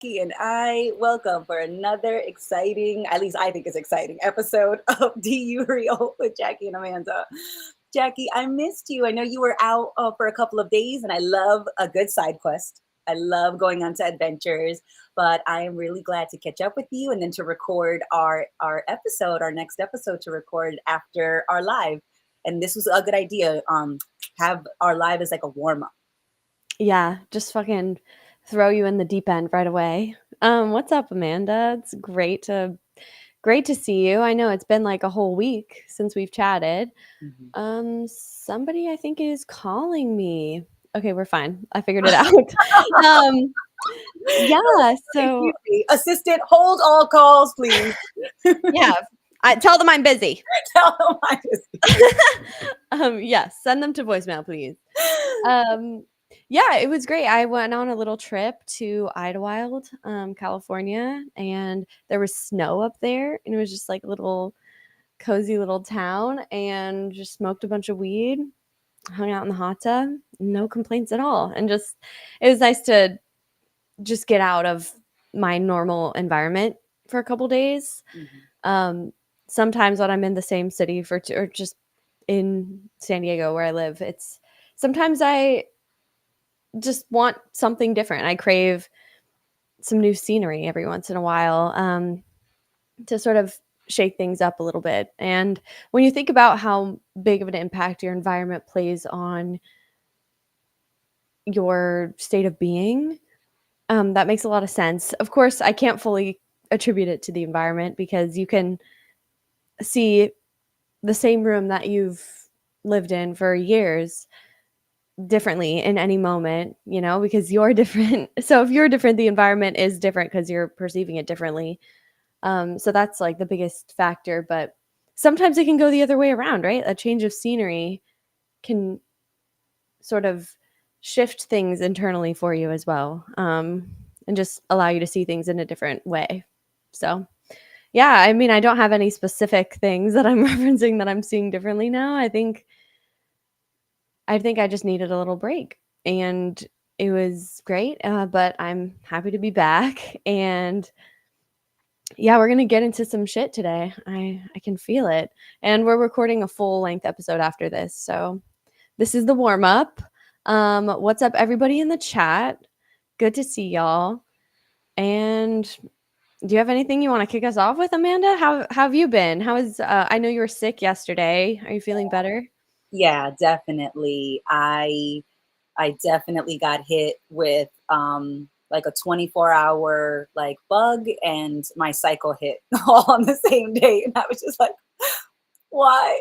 Jackie and I. Welcome for another exciting, at least I think it's exciting, episode of Do You Real with Jackie and Amanda. Jackie, I missed you. I know you were out for a couple of days, and I love a good side quest. I love going on to adventures, but I am really glad to catch up with you and then to record our episode, our next episode to record after our live. And this was a good idea. Have our live as like a warm up. Yeah, just fucking throw you in the deep end right away. What's up, Amanda? It's great to see you. I know it's been like a whole week since we've chatted. Mhm. Somebody I think is calling me. Okay, we're fine. I figured it out. um, yeah, so Excuse me, assistant, hold all calls, please. yeah, I tell them I'm busy. Tell them I just. Yes, send them to voicemail, please. Um, yeah, it was great. I went on a little trip to Idlewild, California, and there was snow up there, and it was just like a little cozy little town, and just smoked a bunch of weed, hung out in the hot tub, no complaints at all, and just it was nice to just get out of my normal environment for a couple days. Mhm. Um, Sometimes when I'm in the same city or just in San Diego where I live, it's sometimes I just want something different. I crave some new scenery every once in a while, to sort of shake things up a little bit. And when you think about how big of an impact your environment plays on your state of being, that makes a lot of sense. Of course, I can't fully attribute it to the environment because you can see the same room that you've lived in for years differently in any moment, because you're different. So if you're different, the environment is different because you're perceiving it differently. So that's like the biggest factor. But sometimes it can go the other way around, right? A change of scenery can sort of shift things internally for you as well, and just allow you to see things in a different way. So, yeah, I mean, I don't have any specific things that I'm referencing that I'm seeing differently now. I think I just needed a little break, and it was great. But I'm happy to be back, and yeah, we're gonna get into some shit today. I can feel it, and we're recording a full length episode after this. So this is the warm up. What's up, everybody in the chat? Good to see y'all. And do you have anything you want to kick us off with, Amanda? How have you been? How is? I know you were sick yesterday. Are you feeling better? Yeah, definitely. I definitely got hit with like a 24-hour like bug, and my cycle hit all on the same day. And I was just like, why?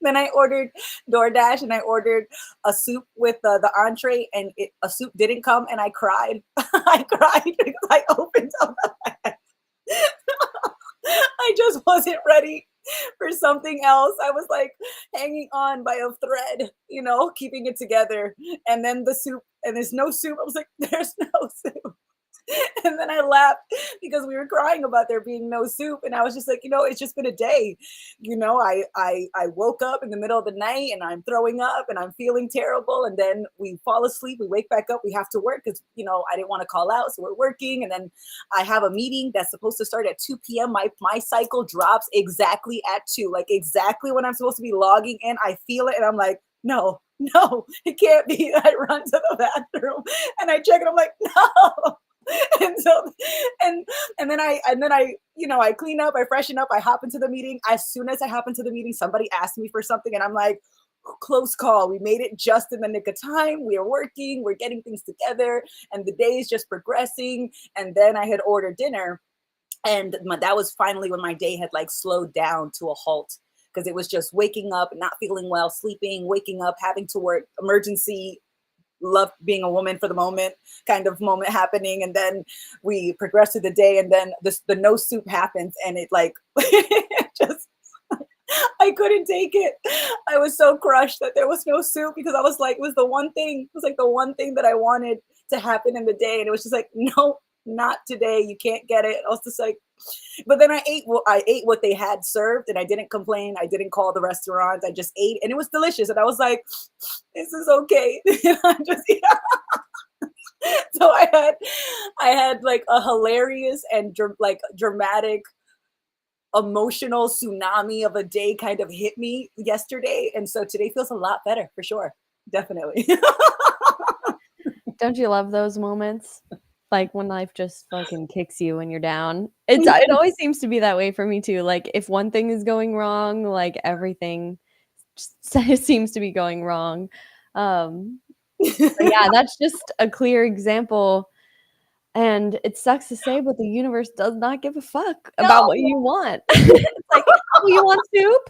Then I ordered DoorDash and I ordered a soup with the entree, and a soup didn't come, and I cried. I cried because I opened up. I just wasn't ready for something else. I was like hanging on by a thread, keeping it together. And then the soup, and there's no soup. I was like, there's no soup. And then I laughed because we were crying about there being no soup, and I was just like, it's just been a day. I woke up in the middle of the night and I'm throwing up and I'm feeling terrible, and then we fall asleep, we wake back up, we have to work because I didn't want to call out, so we're working, and then I have a meeting that's supposed to start at 2 p.m. My cycle drops exactly at 2, like exactly when I'm supposed to be logging in. I feel it and I'm like, no, no, it can't be. I run to the bathroom and I check it. I'm like, no. And so and then I I clean up, I freshen up, I hop into the meeting. As soon as I hop into the meeting, somebody asked me for something, and I'm like, close call. We made it just in the nick of time. We are working, we're getting things together, and the day is just progressing. And then I had ordered dinner, and that was finally when my day had like slowed down to a halt, because it was just waking up, not feeling well, sleeping, waking up, having to work, emergency, love being a woman for the moment kind of moment happening. And then we progress through the day, and then the no soup happens, and it like just, I couldn't take it. I was so crushed that there was no soup, because I was like, it was the one thing, it was like the one thing that I wanted to happen in the day, and it was just like, no, not today, you can't get it. I was just like, but then I ate what they had served, and I didn't complain. I didn't call the restaurant. I just ate, and it was delicious. And I was like, this is okay. I just, yeah. So I had like a hilarious and like dramatic emotional tsunami of a day kind of hit me yesterday, and so today feels a lot better for sure. Definitely. Don't you love those moments? Like, when life just fucking kicks you when you're down. It always seems to be that way for me too, like, if one thing is going wrong, like, everything just seems to be going wrong. Um, but yeah, that's just a clear example, and it sucks to say, but the universe does not give a fuck about No, what you want. It's like, "Oh, you want soup?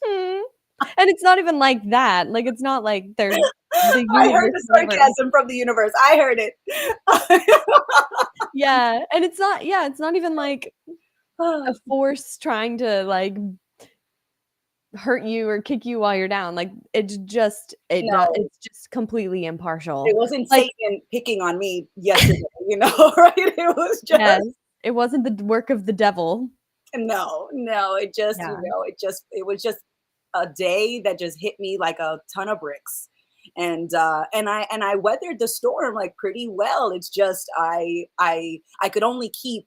Hmm." And it's not even like that, like, it's not like they're the I heard universe the never. sarcasm from the universe. I heard it. Yeah, and it's not even like a force trying to, like, hurt you or kick you while you're down, like, No, it's just completely impartial. it wasn't Like, Satan picking on me yesterday, right? It was yes, just it wasn't the work of the devil. no, no, it just, Yeah. it was just a day that just hit me like a ton of bricks. And I weathered the storm like pretty well. It's just I could only keep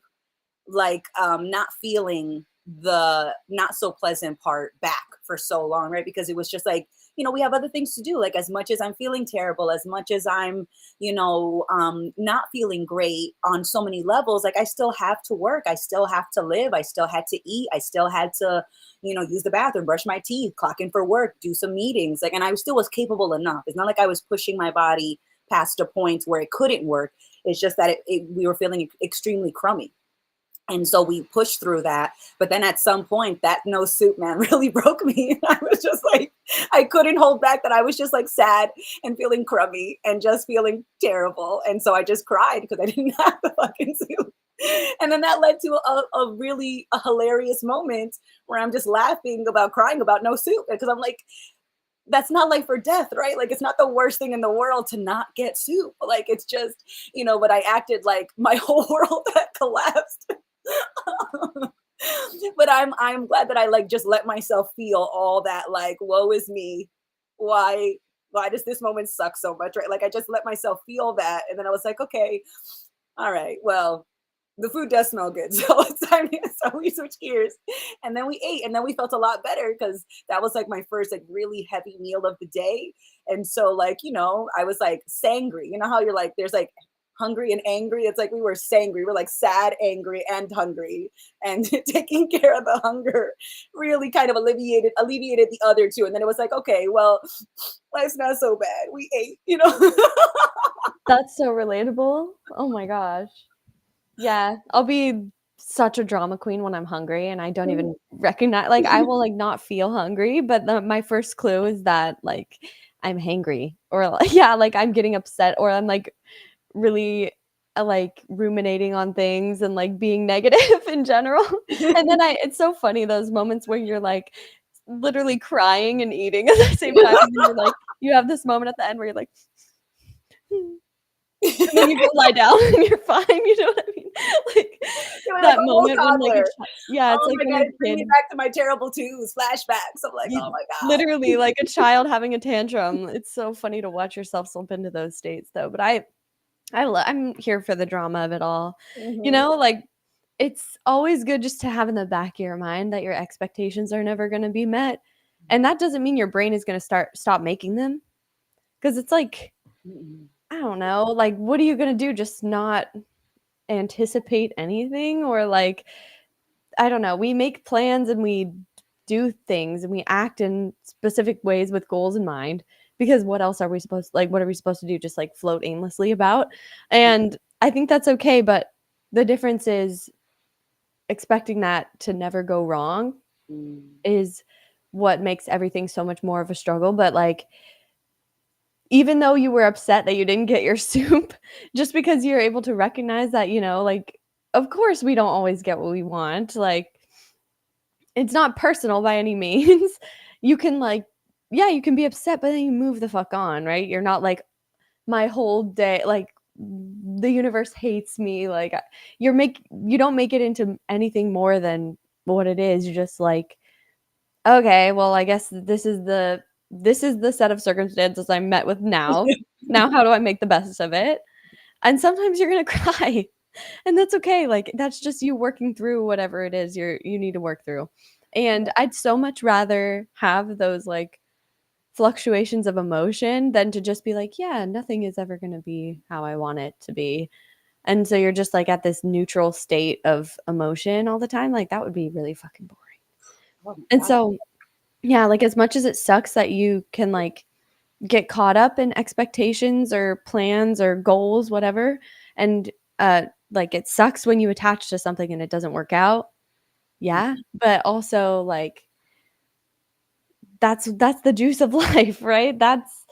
like not feeling the not so pleasant part back for so long, right? Because it was just like, we have other things to do. Like as much as I'm feeling terrible, as much as I'm, not feeling great on so many levels, like I still have to work, I still have to live, I still had to eat, I still had to, use the bathroom, brush my teeth, clock in for work, do some meetings, like, and I still was capable enough. It's not like I was pushing my body past a point where it couldn't work. It's just that we were feeling extremely crummy, and so we pushed through that. But then at some point, that no soup man really broke me. And I was just like, I couldn't hold back that I was just like sad and feeling crummy and just feeling terrible. And so I just cried because I didn't have the fucking soup. And then that led to a really a hilarious moment where I'm just laughing about crying about no soup because I'm like, that's not life or death, right? Like it's not the worst thing in the world to not get soup. Like it's just, but I acted like my whole world had collapsed. But I'm glad that I like just let myself feel all that like woe is me. Why why does this moment suck so much? Right. Like I just let myself feel that. And then I was like, okay, all right, well, the food does smell good. So it's time, so we switched gears. And then we ate and then we felt a lot better because that was like my first like really heavy meal of the day. And so like, I was like sangry. You know how you're like there's like hungry and angry. It's like we were sangry. We're like sad, angry, and hungry. And taking care of the hunger really kind of alleviated the other two. And then it was like, okay, well, life's not so bad. We ate. That's so relatable. Oh my gosh. Yeah, I'll be such a drama queen when I'm hungry, and I don't even recognize, like, I will, like, not feel hungry, but my first clue is that, like, I'm hangry or, like yeah, like, I'm getting upset or I'm, like, really, like, ruminating on things and, like, being negative in general, and then I it's so funny those moments where you're, like, literally crying and eating at the same time, and then you're, like you have this moment at the end where you're like, and then you go lie down and you're fine, you know what I mean? Like, You're like that a whole moment when, like, toddler. yeah, it's Oh like my when god, a it's bringing me kid back to my terrible twos, flashbacks. I'm like, you oh my god. literally, like a child having a tantrum. It's so funny to watch yourself slip into those states, though, but I'm here for the drama of it all. You Mhm. know, like, it's always good just to have in the back of your mind that your expectations are never gonna be met, and that doesn't mean your brain is gonna stop making them, because it's like, Mhm. I don't know, like, what are you gonna do? Just not anticipate anything? Or, like, I don't know, we make plans and we do things and we act in specific ways with goals in mind, because what else are we supposed like, what are we supposed to do? Just, like, float aimlessly about? And I think that's okay, but the difference is expecting that to never go wrong Mm. is what makes everything so much more of a struggle, but, like, even though you were upset that you didn't get your soup, just because you're able to recognize that, like, of course we don't always get what we want, like, it's not personal by any means. You can, like yeah, you can be upset, but then you move the fuck on, right? You're not like, "My whole day like, the universe hates me," like, you don't make it into anything more than what it is. You're just like, "Okay, well, I guess this is the set of circumstances I'm met with now. Now how do I make the best of it?" And sometimes you're gonna cry, and that's okay, like, that's just you working through whatever it is you need to work through. And I'd so much rather have those, like, fluctuations of emotion than to just be like, "Yeah, nothing is ever gonna be how I want it to be." And so you're just, like, at this neutral state of emotion all the time, like, that would be really fucking boring. Oh my And God. so, yeah, like, as much as it sucks that you can, like, get caught up in expectations or plans or goals, whatever, and, like, it sucks when you attach to something and it doesn't work out. Yeah, but also, like, that's the juice of life, right? That's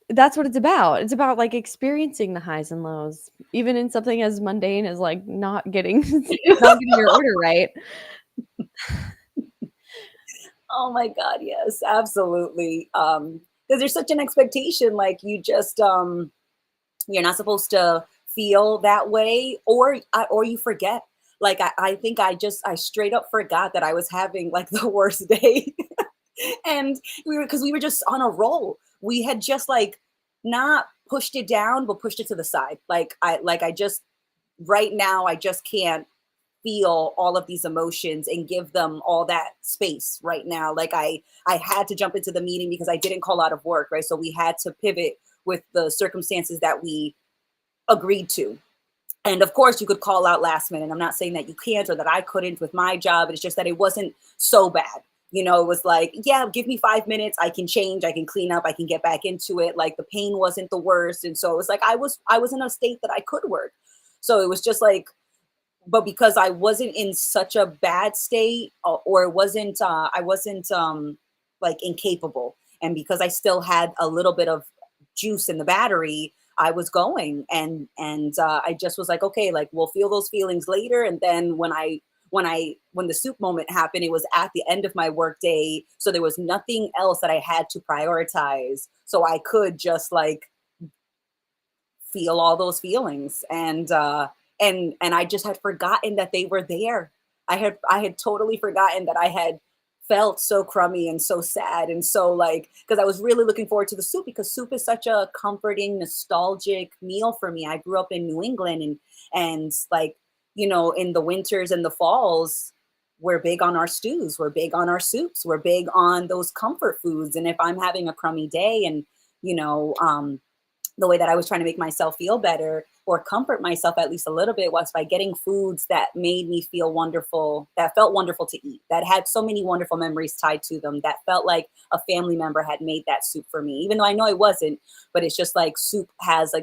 what it's about. It's about, like, experiencing the highs and lows, even in something as mundane as, like, not getting not getting your order right. Oh my God, yes, absolutely. Because there's such an expectation, like you just you're not supposed to feel that way, or you forget. Like I think I straight up forgot that I was having like the worst day. And we were just on a roll. We had just like not pushed it down, but pushed it to the side. I just right now I just can't feel all of these emotions and give them all that space right now. Like I had to jump into the meeting because I didn't call out of work, right? So we had to pivot with the circumstances that we agreed to. And of course you could call out last minute. I'm not saying that you can't or that I couldn't with my job. It's just that it wasn't so bad. It was like, yeah, give me 5 minutes. I can change, I can clean up, I can get back into it. Like the pain wasn't the worst. And so it was like I was in a state that I could work. So it was just like, but because I wasn't in such a bad state, or it wasn't, I wasn't like incapable, and because I still had a little bit of juice in the battery, I was going, and I just was like, okay, like we'll feel those feelings later, and then when the soup moment happened, it was at the end of my work day, so there was nothing else that I had to prioritize, so I could just like feel all those feelings, and I just had forgotten that they were there. I had totally forgotten that I had felt so crummy and so sad, and so like, because I was really looking forward to the soup, because soup is such a comforting, nostalgic meal for me. I grew up in New England, and like, in the winters and the falls, we're big on our stews, we're big on our soups, we're big on those comfort foods. And if I'm having a crummy day, and you know um the way that I was trying to make myself feel better or comfort myself at least a little bit was by getting foods that made me feel wonderful, that felt wonderful to eat, that had so many wonderful memories tied to them, that felt like a family member had made that soup for me, even though I know it wasn't. But it's just like soup has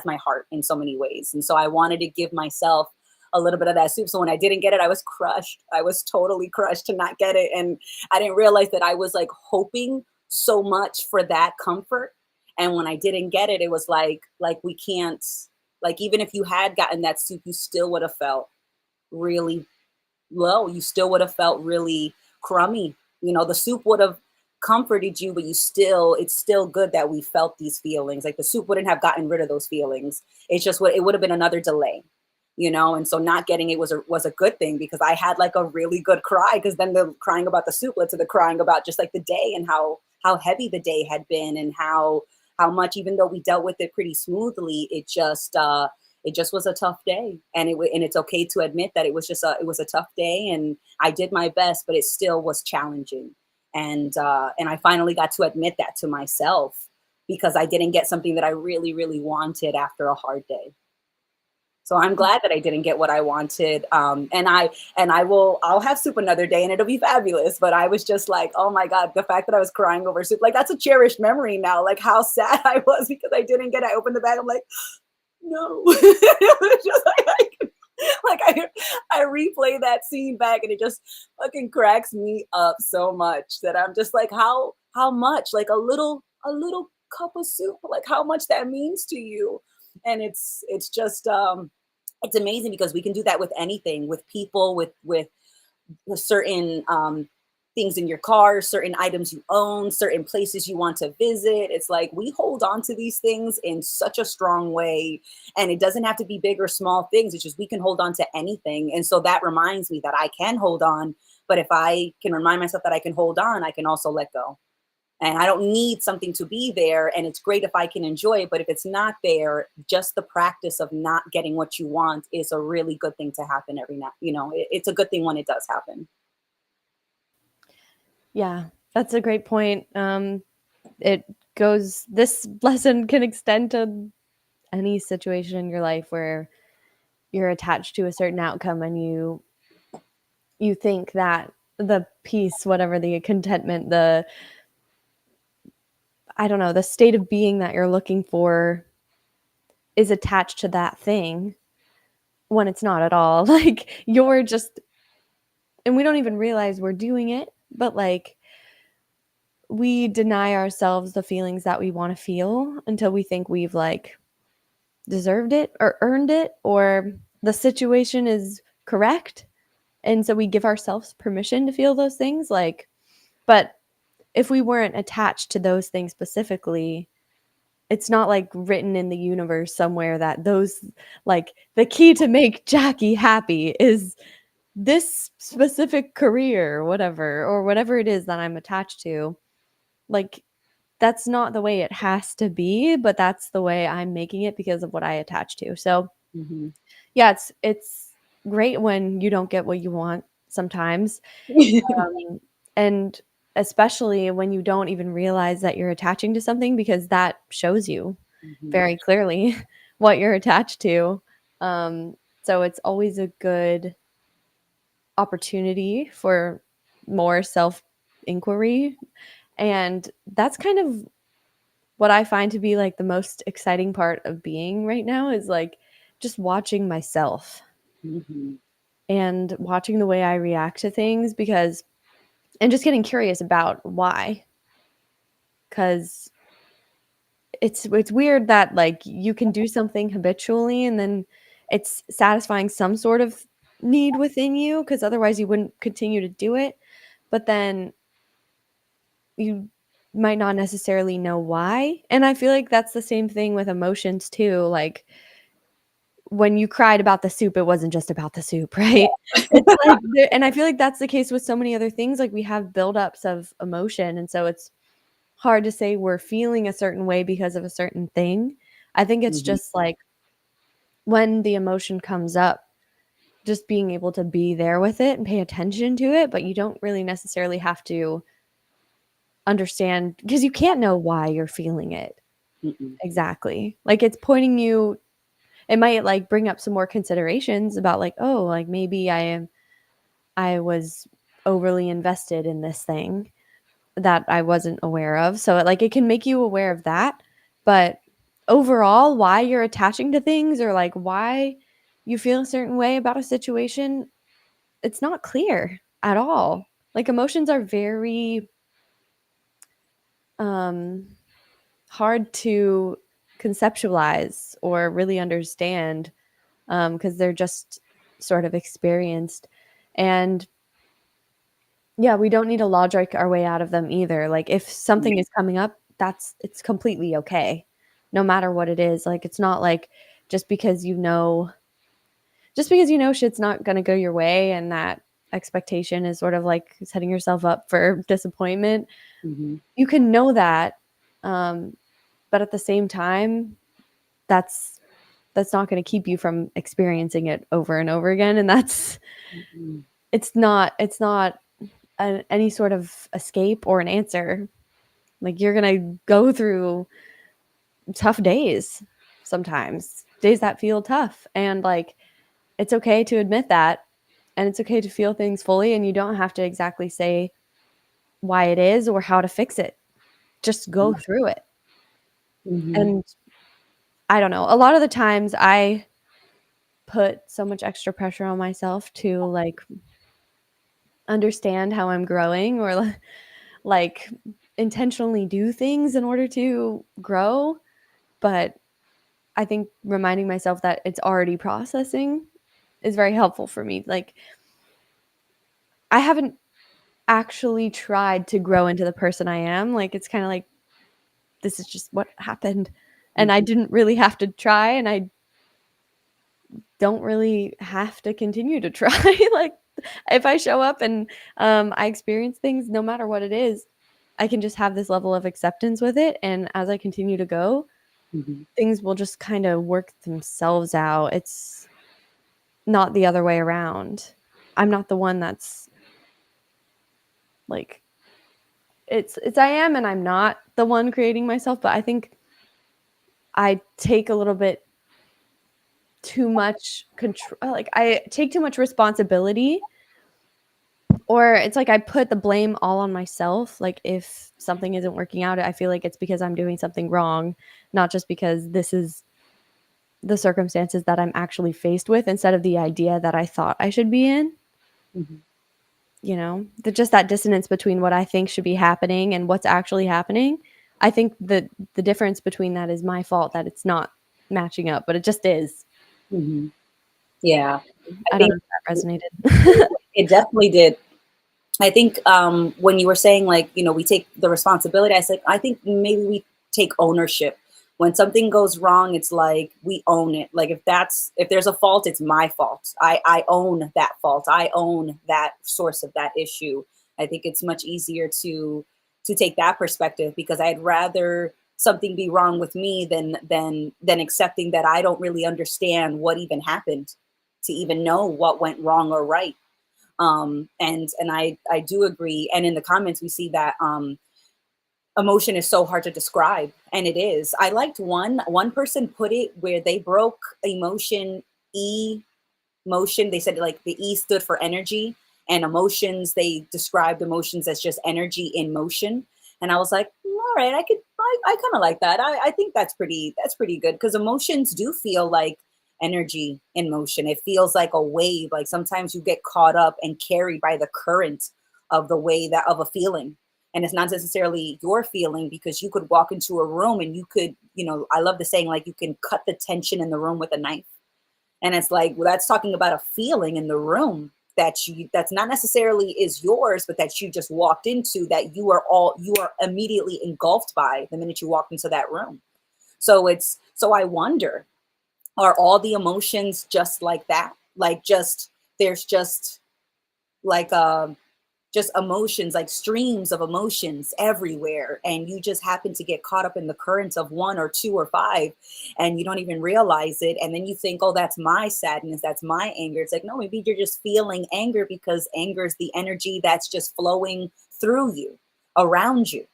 my heart in so many ways. And so I wanted to give myself a little bit of that soup. So when I didn't get it, I was crushed. I was totally crushed to not get it. And I didn't realize that I was like hoping so much for that comfort, and when I didn't get it, it was like we can't, like, even if you had gotten that soup, you still would have felt really low. You still would have felt really crummy. The soup would have comforted you, but it's still good that we felt these feelings. Like the soup wouldn't have gotten rid of those feelings. It's just it would have been another delay. And so not getting it was a good thing, because I had like a really good cry, because then the crying about the soup led to the crying about just like the day, and how heavy the day had been, and how much, even though we dealt with it pretty smoothly, it just was a tough day. And it's okay to admit that it was a tough day, and I did my best, but it still was challenging. And I finally got to admit that to myself, because I didn't get something that I really, really wanted after a hard day. So I'm glad that I didn't get what I wanted. I'll have soup another day and it'll be fabulous. But I was just like, oh my God, the fact that I was crying over soup, like that's a cherished memory now, like how sad I was because I didn't get it. I opened the bag, I'm like, no. It was just I replay that scene back, and it just fucking cracks me up so much that I'm just like, how much, like a little cup of soup, like how much that means to you. And it's just it's amazing, because we can do that with anything, with people, with certain things in your car, certain items you own, certain places you want to visit. It's like we hold on to these things in such a strong way. And it doesn't have to be big or small things. It's just we can hold on to anything. And so that reminds me that I can hold on. But if I can remind myself that I can hold on, I can also let go. And I don't need something to be there. And it's great if I can enjoy it. But if it's not there, just the practice of not getting what you want is a really good thing to happen every now. It's a good thing when it does happen. Yeah, that's a great point. It goes this lesson can extend to any situation in your life where you're attached to a certain outcome and you think that the peace, whatever the contentment, the I don't know, the state of being that you're looking for is attached to that thing when it's not at all. Like you're just and we don't even realize we're doing it, but like we deny ourselves the feelings that we want to feel until we think we've like deserved it or earned it or the situation is correct. And so we give ourselves permission to feel those things like but if we weren't attached to those things specifically, it's not like written in the universe somewhere that those like the key to make Jackie happy is this specific career or whatever it is that I'm attached to. Like that's not the way it has to be, but that's the way I'm making it because of what I attach to. So, Hmm. yeah, it's great when you don't get what you want sometimes. And especially when you don't even realize that you're attaching to something because that shows you Hmm. very clearly what you're attached to. So it's always a good opportunity for more self inquiry. And that's kind of what I find to be like the most exciting part of being right now is like just watching myself Hmm. and watching the way I react to things because and just getting curious about why. Cause it's weird that like you can do something habitually and then it's satisfying some sort of need within you because otherwise you wouldn't continue to do it. But then you might not necessarily know why. And I feel like that's the same thing with emotions too. Like when you cried about the soup, it wasn't just about the soup, right? It's like and I feel like that's the case with so many other things. Like we have buildups of emotion. And so it's hard to say we're feeling a certain way because of a certain thing. I think it's Hmm. just like when the emotion comes up, just being able to be there with it and pay attention to it, but you don't really necessarily have to understand because you can't know why you're feeling it Hmm. exactly. Like it's pointing you it might like bring up some more considerations about like, oh, like maybe I was overly invested in this thing that I wasn't aware of. So like it can make you aware of that, but overall why you're attaching to things or like why you feel a certain way about a situation, it's not clear at all. Like emotions are very um hard to conceptualize or really understand because they're just sort of experienced. And yeah, we don't need to logic our way out of them either. Like if something is coming up, it's completely okay, no matter what it is. Like it's not like just because just because you know shit's not gonna go your way and that expectation is sort of like setting yourself up for disappointment. Hmm. You can know that, um, but at the same time, that's that's not gonna keep you from experiencing it over and over again. And that's Hmm. it's not any sort of escape or an answer. Like you're gonna go through tough days sometimes, days that feel tough, and like it's okay to admit that, and it's okay to feel things fully, and you don't have to exactly say why it is or how to fix it. Just go through it. Hmm. And I don't know. A lot of the times I put so much extra pressure on myself to like understand how I'm growing or like intentionally do things in order to grow. But I think reminding myself that it's already processing is very helpful for me. Like, I haven't actually tried to grow into the person I am. Like, it's kind of like, this is just what happened. And I didn't really have to try, and I don't really have to continue to try. Like, if I show up and I experience things, no matter what it is, I can just have this level of acceptance with it, and as I continue to go, Mhm. things will just kind of work themselves out. It's not the other way around. I'm not the one that's like it's I am and I'm not the one creating myself, but I think I take a little bit too much control, like I take too much responsibility, or it's like I put the blame all on myself. Like if something isn't working out, I feel like it's because I'm doing something wrong, not just because this is the circumstances that I'm actually faced with instead of the idea that I thought I should be in. Mhm. You know, just that dissonance between what I think should be happening and what's actually happening. I think that the difference between that is my fault, that it's not matching up, but it just is. Mhm. Yeah, I I don't think know if that resonated. it definitely did. I think when you were saying like, we take the responsibility, I said, I think maybe we take ownership. When something goes wrong, it's like we own it. Like if there's a fault, it's my fault. I own that fault. I own that source of that issue. I think it's much easier to take that perspective because I'd rather something be wrong with me than accepting that I don't really understand what even happened to even know what went wrong or right. And I do agree. And in the comments, we see that emotion is so hard to describe, and it is. I liked one person put it where they broke emotion e motion. They said like the E stood for energy, and emotions, they described emotions as just energy in motion. And I was like, all right, I kind of like that. I think that's pretty good because emotions do feel like energy in motion. It feels like a wave. Like sometimes you get caught up and carried by the current of the way that of a feeling. And it's not necessarily your feeling because you could walk into a room and you could, I love the saying, like you can cut the tension in the room with a knife. And it's like, well, that's talking about a feeling in the room that's not necessarily is yours, but that you just walked into, that you are immediately engulfed by the minute you walk into that room. So I wonder, are all the emotions just like that? Like there's like just emotions, like streams of emotions everywhere, and you just happen to get caught up in the currents of one or two or five, and you don't even realize it, and then you think, oh, that's my sadness, that's my anger. It's like, no, maybe you're just feeling anger because anger is the energy that's just flowing through you, around you.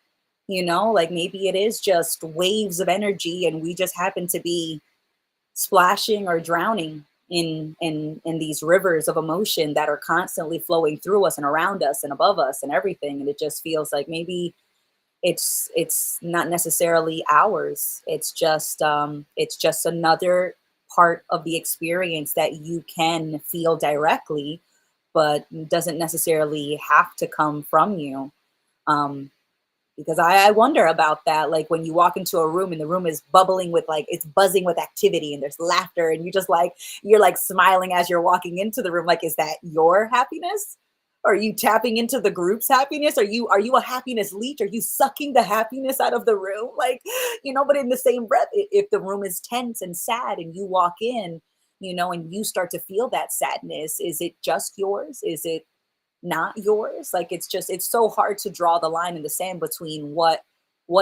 Like maybe it is just waves of energy, and we just happen to be splashing or drowning in these rivers of emotion that are constantly flowing through us and around us and above us and everything. And it just feels like maybe it's not necessarily ours. It's just another part of the experience that you can feel directly, but doesn't necessarily have to come from you. um because I wonder about that. Like when you walk into a room and the room is bubbling with, like, it's buzzing with activity and there's laughter, and you're like smiling as you're walking into the room. Like, is that your happiness? Are you tapping into the group's happiness? Are you a happiness leech? Are you sucking the happiness out of the room? Like, but in the same breath, if the room is tense and sad and you walk in, and you start to feel that sadness, is it just yours? Is it not yours? Like it's so hard to draw the line in the sand between what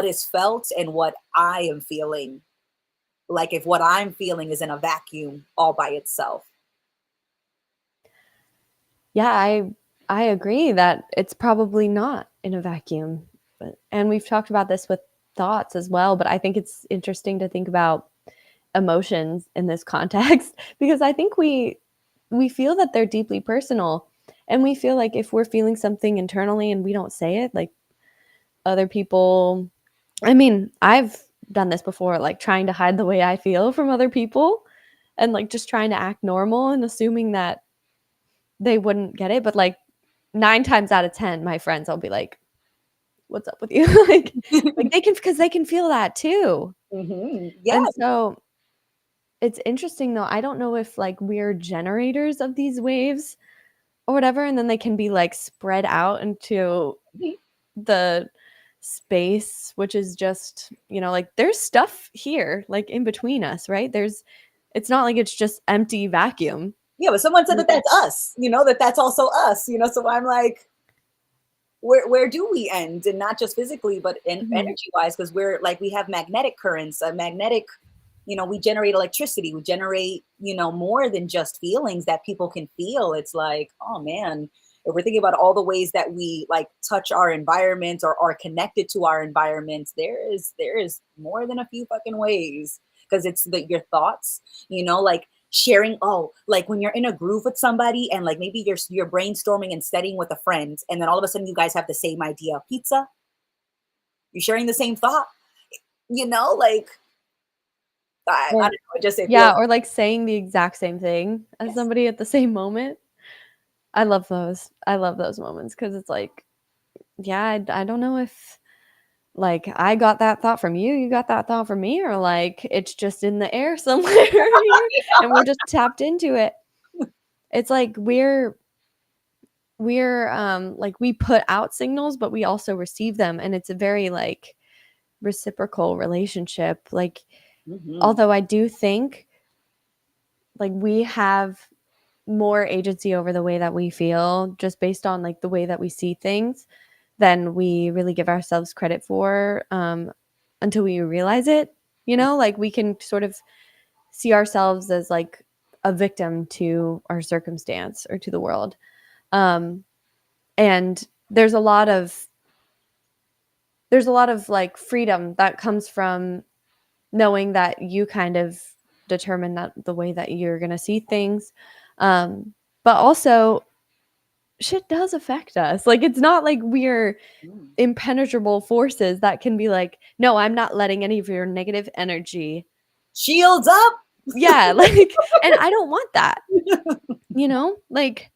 is felt and what I am feeling. Like if what I'm feeling is in a vacuum all by itself. Yeah, I agree that it's probably not in a vacuum. But and we've talked about this with thoughts as well, but I think it's interesting to think about emotions in this context because I think we feel that they're deeply personal, and we feel like if we're feeling something internally and we don't say it, like other people, I mean, I've done this before, like trying to hide the way I feel from other people and like just trying to act normal and assuming that they wouldn't get it, but like 9 times out of 10 my friends, I'll be like, what's up with you? Like they can, because they can feel that too. Yeah. And so it's interesting though. I don't know if like we're generators of these waves or whatever, and then they can be like spread out into the space, which is just, like there's stuff here, like in between us, right? It's not like it's just empty vacuum. Yeah, but someone said that that's us, that's also us, so I'm like, where do we end? And not just physically, but in Mhm. energy wise, because we're like, we have magnetic currents, a magnetic, we generate electricity, we generate, more than just feelings that people can feel. It's like, oh man, if we're thinking about all the ways that we like touch our environment or are connected to our environment, there is more than a few fucking ways. Because it's your thoughts, like sharing, oh, like when you're in a groove with somebody and like maybe you're brainstorming and studying with a friend, and then all of a sudden you guys have the same idea of pizza, you're sharing the same thought, like I Or don't know, it feels. yeah, or, like, saying the exact same thing as Yes. somebody at the same moment. I love those moments because it's like, yeah, I don't know if, like, I got that thought from you, you got that thought from me, or, like, it's just in the air somewhere here, and we're just tapped into it. It's like like, we put out signals, but we also receive them, and it's a very, like, reciprocal relationship. Like, Hmm. although I do think, like, we have more agency over the way that we feel just based on, like, the way that we see things than we really give ourselves credit for, until we realize it, Like, we can sort of see ourselves as, like, a victim to our circumstance or to the world, um, and there's a lot of, like, freedom that comes from knowing that you kind of determine that the way that you're gonna see things, um, but also shit does affect us. Like, it's not like we're impenetrable forces that can be like, "No, I'm not letting any of your negative energy." Shields up. Yeah, like, and I don't want that, Like,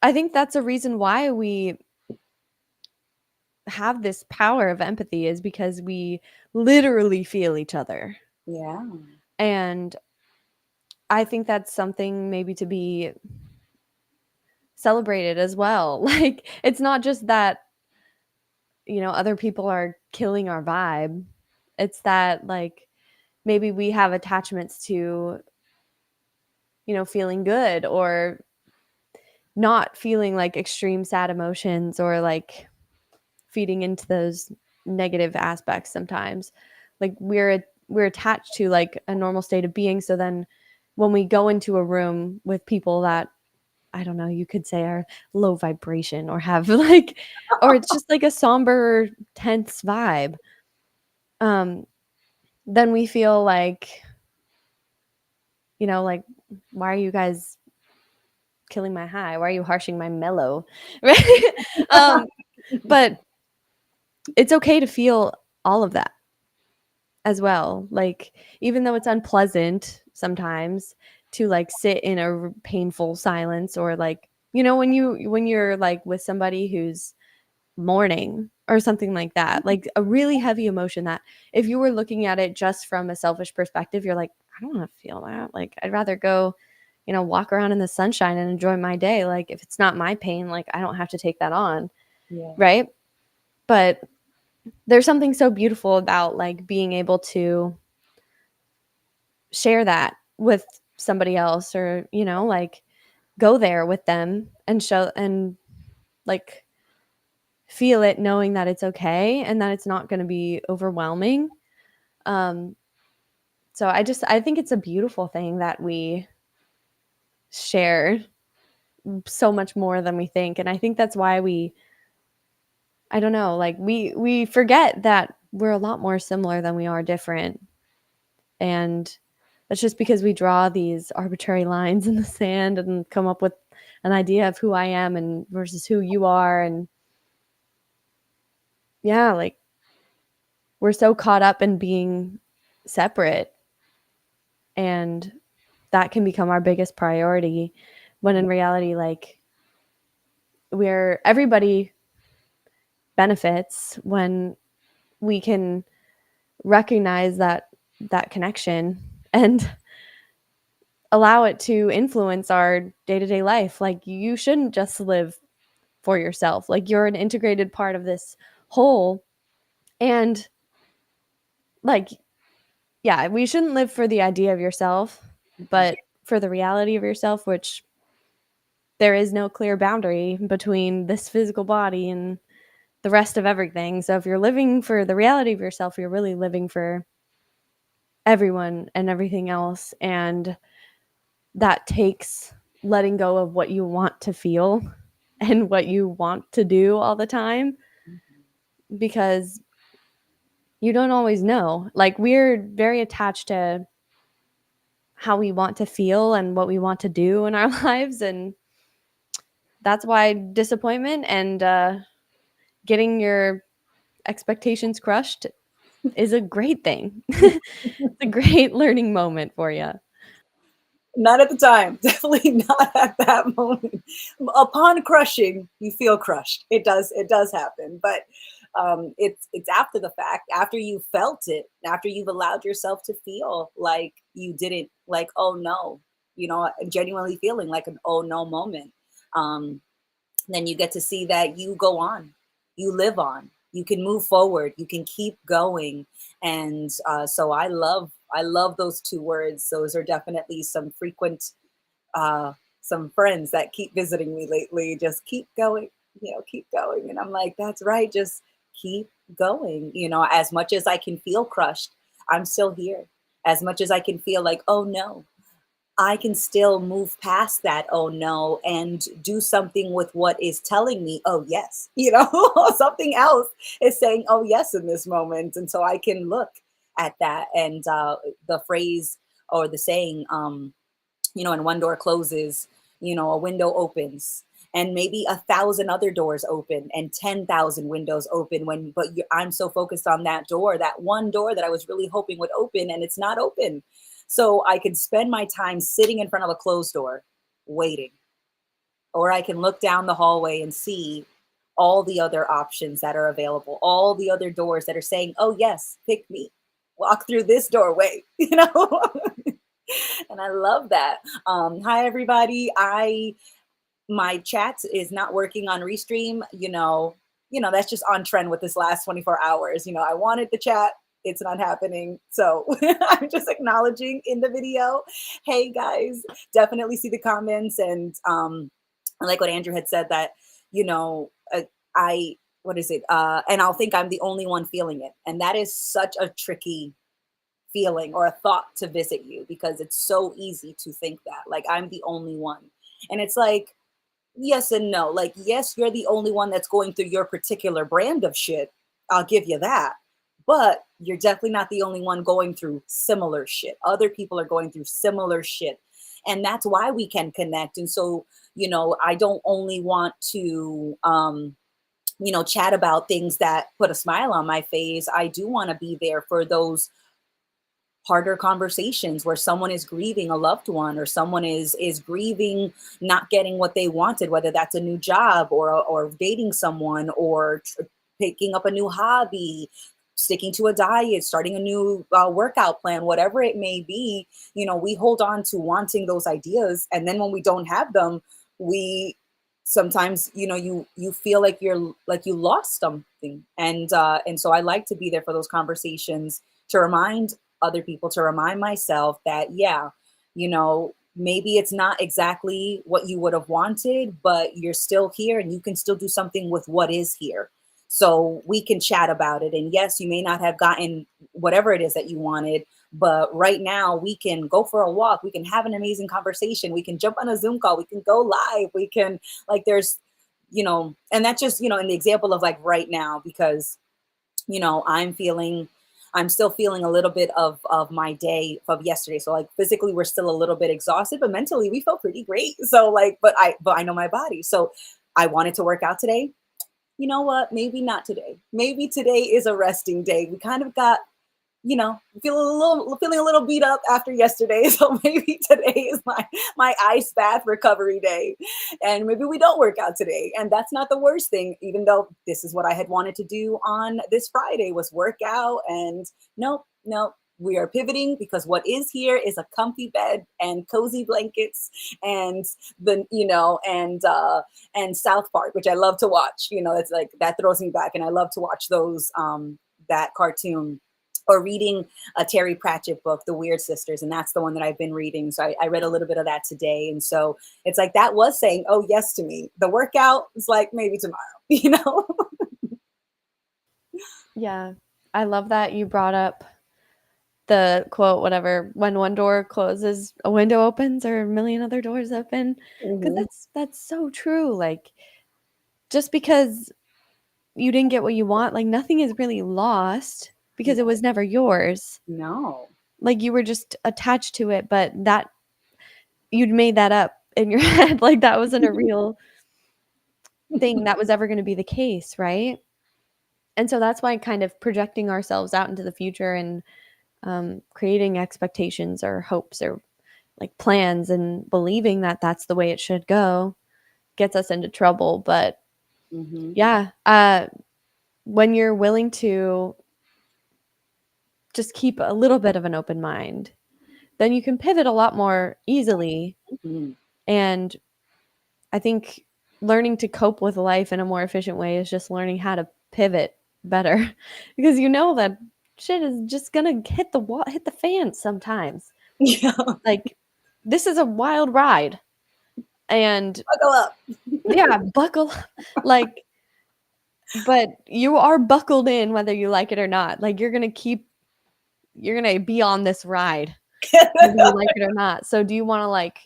I think that's a reason why we have this power of empathy is because we literally feel each other, Yeah. and I think that's something maybe to be celebrated as well. Like, it's not just that, other people are killing our vibe. It's that, like, maybe we have attachments to, feeling good or not feeling like extreme sad emotions or like feeding into those negative aspects sometimes. Like, we're attached to like a normal state of being. So then when we go into a room with people that I don't know, you could say are low vibration or have like, or it's just like a somber, tense vibe. Um, then we feel like, like, why are you guys killing my high? Why are you harshing my mellow? Right? um, but it's okay to feel all of that as well. Like, even though it's unpleasant sometimes to like sit in a painful silence or like, when you're like with somebody who's mourning or something like that, like a really heavy emotion that if you were looking at it just from a selfish perspective, you're like, I don't want to feel that. Like, I'd rather go, walk around in the sunshine and enjoy my day. Like, if it's not my pain, like, I don't have to take that on. Yeah. Right. But there's something so beautiful about like being able to share that with somebody else or, like go there with them and show and like feel it knowing that it's okay and that it's not going to be overwhelming. Um, so I think it's a beautiful thing that we share so much more than we think. And I think that's why I don't know, like we forget that we're a lot more similar than we are different. And that's just because we draw these arbitrary lines in the sand and come up with an idea of who I am and versus who you are. And yeah, like we're so caught up in being separate, and that can become our biggest priority when in reality, like, everybody benefits when we can recognize that connection and allow it to influence our day-to-day life. Like, you shouldn't just live for yourself. Like, you're an integrated part of this whole. And like, yeah, we shouldn't live for the idea of yourself, but for the reality of yourself, which there is no clear boundary between this physical body and the rest of everything. So if you're living for the reality of yourself, you're really living for everyone and everything else. And that takes letting go of what you want to feel and what you want to do all the time, because you don't always know. Like, we're very attached to how we want to feel and what we want to do in our lives. And that's why disappointment and getting your expectations crushed is a great thing. It's a great learning moment for you. Not at the time. Definitely not at that moment. Upon crushing, you feel crushed. It does happen. But it's after the fact, after you felt it, after you've allowed yourself to feel like you didn't, like, oh no, genuinely feeling like an oh no moment. Um, then you get to see that you go on, you live on, you can move forward, you can keep going. And so I love those two words. Those are definitely some frequent some friends that keep visiting me lately. Just keep going, keep going. And I'm like, that's right, just keep going. As much as I can feel crushed, I'm still here. As much as I can feel like, oh no, I can still move past that, oh no, and do something with what is telling me, oh yes, something else is saying, oh yes, in this moment. And so I can look at that. And the phrase or the saying, and one door closes, a window opens. And maybe 1,000 other doors open and 10,000 windows open I'm so focused on that door, that one door that I was really hoping would open, and it's not open. So I could spend my time sitting in front of a closed door waiting, or I can look down the hallway and see all the other options that are available, all the other doors that are saying, oh yes, pick me, walk through this doorway, and I love that. Hi everybody. My chat is not working on Restream. That's just on trend with this last 24 hours. I wanted the chat, it's not happening. So I'm just acknowledging in the video. Hey guys, definitely see the comments. And I like what Andrew had said, that, I, what is it? And I'll think I'm the only one feeling it. And that is such a tricky feeling or a thought to visit you, because it's so easy to think that, like, I'm the only one. And it's like, yes and no. Like, yes, you're the only one that's going through your particular brand of shit. I'll give you that. But you're definitely not the only one going through similar shit. Other people are going through similar shit. And that's why we can connect. And so, I don't only want to, chat about things that put a smile on my face. I do want to be there for those harder conversations where someone is grieving a loved one, or someone is grieving not getting what they wanted, whether that's a new job, or dating someone, or picking up a new hobby, sticking to a diet, starting a new workout plan, whatever it may be. We hold on to wanting those ideas, and then when we don't have them, we sometimes, you feel like you lost something. And so I like to be there for those conversations, to remind other people, to remind myself that, yeah, maybe it's not exactly what you would have wanted, but you're still here and you can still do something with what is here. So we can chat about it. And yes, you may not have gotten whatever it is that you wanted, but right now we can go for a walk. We can have an amazing conversation. We can jump on a Zoom call. We can go live. We can, like, there's, and that's just, in the example of, like, right now, because, I'm still feeling a little bit of my day of yesterday. So, like, physically we're still a little bit exhausted, but mentally we felt pretty great. So, like, but I know my body. So I wanted to work out today. You know what? Maybe not today. Maybe today is a resting day. We kind of got, feeling a little beat up after yesterday. So maybe today is my ice bath recovery day. And maybe we don't work out today. And that's not the worst thing, even though this is what I had wanted to do on this Friday, was work out. And nope, nope. We are pivoting, because what is here is a comfy bed and cozy blankets, and and South Park, which I love to watch. It's like, that throws me back, and I love to watch those that cartoon, or reading a Terry Pratchett book, The Weird Sisters, and that's the one that I've been reading. So I read a little bit of that today, and so it's like, that was saying, oh yes, to me. The workout is like, maybe tomorrow, Yeah. I love that you brought up the quote, whatever, when one door closes, a window opens or a million other doors open. Because Hmm. that's so true. Like, just because you didn't get what you want, like nothing is really lost because it was never yours. No. Like you were just attached to it, but that you'd made that up in your head. Like that wasn't a real thing that was ever going to be the case, right? And so that's why kind of projecting ourselves out into the future and creating expectations or hopes or like plans and believing that that's the way it should go gets us into trouble. But Hmm. yeah, when you're willing to just keep a little bit of an open mind, then you can pivot a lot more easily. Hmm. And I think learning to cope with life in a more efficient way is just learning how to pivot better because you know that shit is just gonna hit the wall, hit the fan sometimes. Yeah. Like this is a wild ride, and Buckle up. yeah, buckle like, but you are buckled in whether you like it or not. Like you're gonna be on this ride whether you like it or not. So do you want to like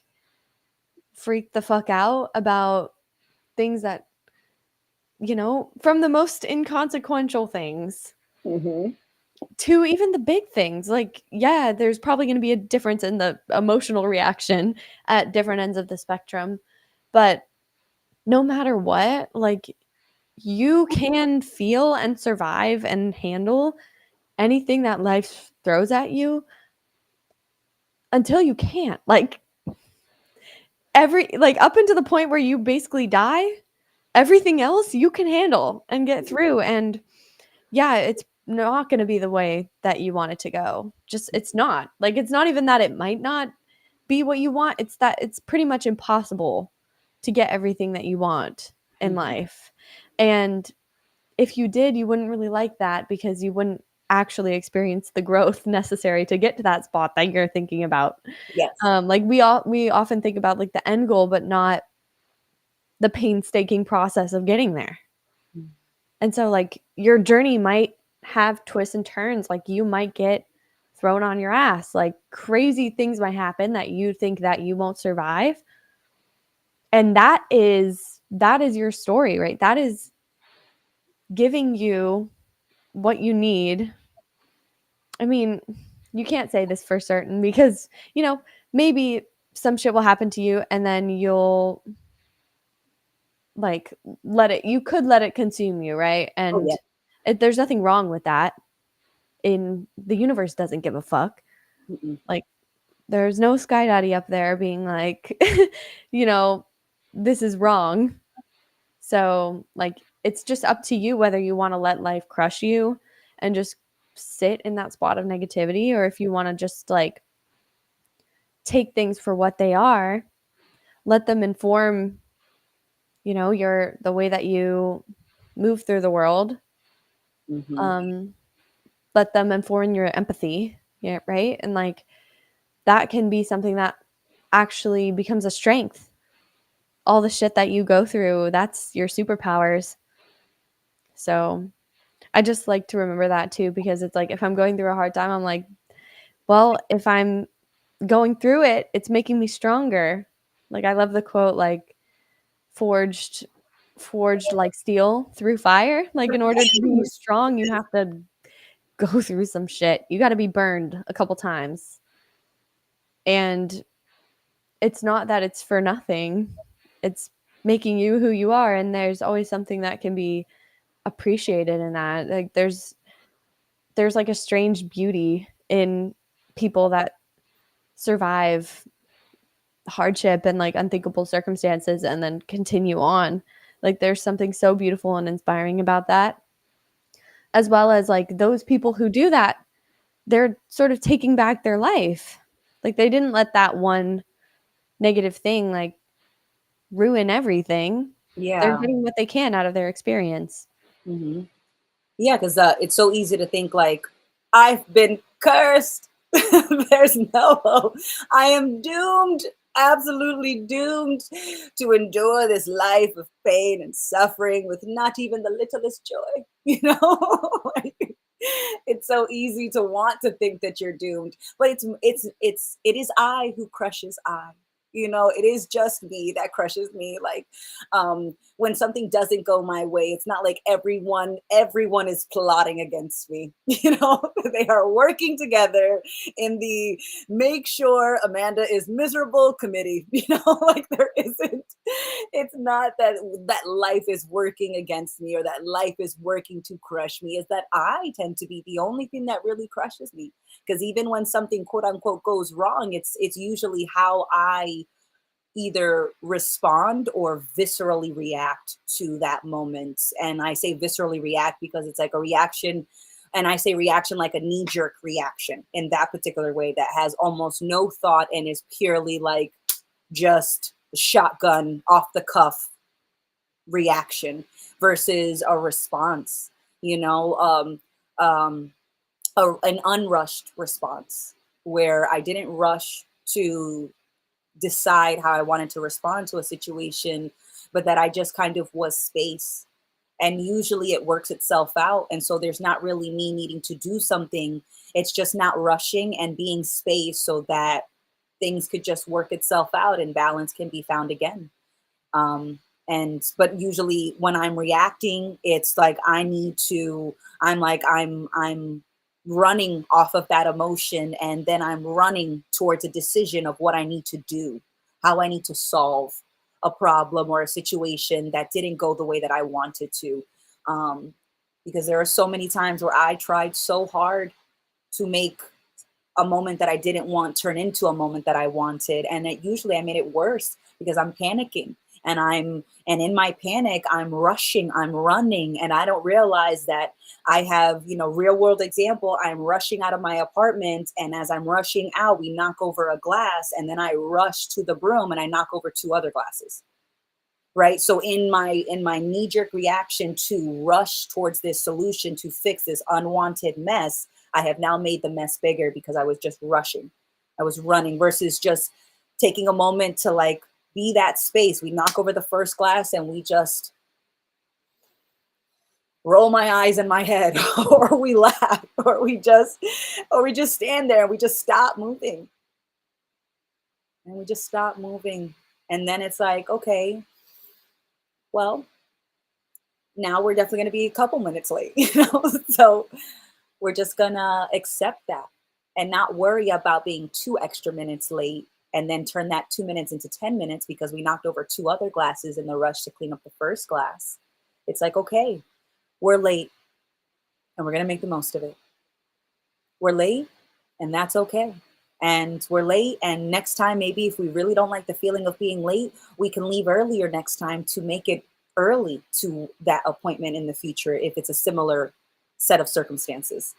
freak the fuck out about things that, from the most inconsequential things Hmm. to even the big things? Like, yeah, there's probably going to be a difference in the emotional reaction at different ends of the spectrum. But no matter what, like, you can feel and survive and handle anything that life throws at you until you can't. Like, like, up until the point where you basically die, everything else you can handle and get through. And yeah, it's not going to be the way that you want it to go. Just it's not. Like it's not even that it might not be what you want. It's that it's pretty much impossible to get everything that you want in life. And if you did, you wouldn't really like that because you wouldn't actually experience the growth necessary to get to that spot that you're thinking about. Yes. Like we often think about like the end goal, but not the painstaking process of getting there. And so, like, your journey might have twists and turns. Like, you might get thrown on your ass. Like, crazy things might happen that you think that you won't survive. And that is your story, right? That is giving you what you need. I mean, you can't say this for certain because, maybe some shit will happen to you and then you'll like you could let it consume you, right? Oh yeah. And there's nothing wrong with that. In the universe doesn't give a fuck. Mm-mm. Like there's no sky daddy up there being like, you know, this is wrong. So like it's just up to you whether you want to let life crush you and just sit in that spot of negativity or if you want to just like take things for what they are, let them inform, your the way that you move through the world. Hmm. Um let them inform your empathy, yeah, right? And like that can be something that actually becomes a strength. All the shit that you go through, that's your superpowers. So I just like to remember that too, because it's like if I'm going through a hard time, I'm like, well, if I'm going through it, it's making me stronger. Like I love the quote, like forged forged like steel through fire. Like in order to be strong, you have to go through some shit. You got to be burned a couple times. And it's not that it's for nothing. It's making you who you are, and there's always something that can be appreciated in that. Like there's like a strange beauty in people that survive hardship and like unthinkable circumstances and then continue on. Like there's something so beautiful and inspiring about that. As well as like those people who do that, they're sort of taking back their life. Like they didn't let that one negative thing like ruin everything. They're Yeah. getting what they can out of their experience. Hmm. Yeah, because it's so easy to think like I've been cursed. There's no hope. I am doomed. absolutely doomed to endure this life of pain and suffering with not even the littlest joy, you know? Like, it's so easy to want to think that you're doomed, but it is I who crushes I. You know, it is just me that crushes me. Like, when something doesn't go my way, it's not like everyone is plotting against me. You know, they are working together in the make sure Amanda is miserable committee. You know, like there isn't, it's not that life is working against me or that life is working to crush me. Is that I tend to be the only thing that really crushes me. Because even when something quote unquote goes wrong, it's usually how I either respond or viscerally react to that moment. And I say viscerally react because it's like a reaction. And I say reaction like a knee jerk reaction in that particular way that has almost no thought and is purely like just shotgun off the cuff reaction versus a response, you know, an unrushed response where I didn't rush to decide how I wanted to respond to a situation, but that I just kind of was space. And usually it works itself out. And so there's not really me needing to do something. It's just not rushing and being space so that things could just work itself out and balance can be found again. But usually when I'm reacting, it's like I'm running off of that emotion, and then I'm running towards a decision of what I need to do, how I need to solve a problem or a situation that didn't go the way that I wanted to. um, because there are so many times where I tried so hard to make a moment that I didn't want turn into a moment that I wanted. And usually I made it worse because I'm panicking, and in my panic, I'm rushing, I'm running, and I don't realize that I have, real world example. I'm rushing out of my apartment. And as I'm rushing out, we knock over a glass, and then I rush to the broom and I knock over two other glasses. Right. So in my knee jerk reaction to rush towards this solution to fix this unwanted mess, I have now made the mess bigger because I was just rushing. I was running versus just taking a moment to like be that space. We knock over the first glass and we just roll my eyes in my head or we laugh or we just stand there and we just stop moving. And we just stop moving. And then it's like, okay, well, now we're definitely going to be a couple minutes late, so we're just going to accept that and not worry about being 2 extra minutes late and then turn that 2 minutes into 10 minutes because we knocked over two other glasses in the rush to clean up the first glass. It's like, okay, we're late and we're going to make the most of it. We're late and that's okay. And we're late. And next time, maybe if we really don't like the feeling of being late, we can leave earlier next time to make it early to that appointment in the future if it's a similar set of circumstances,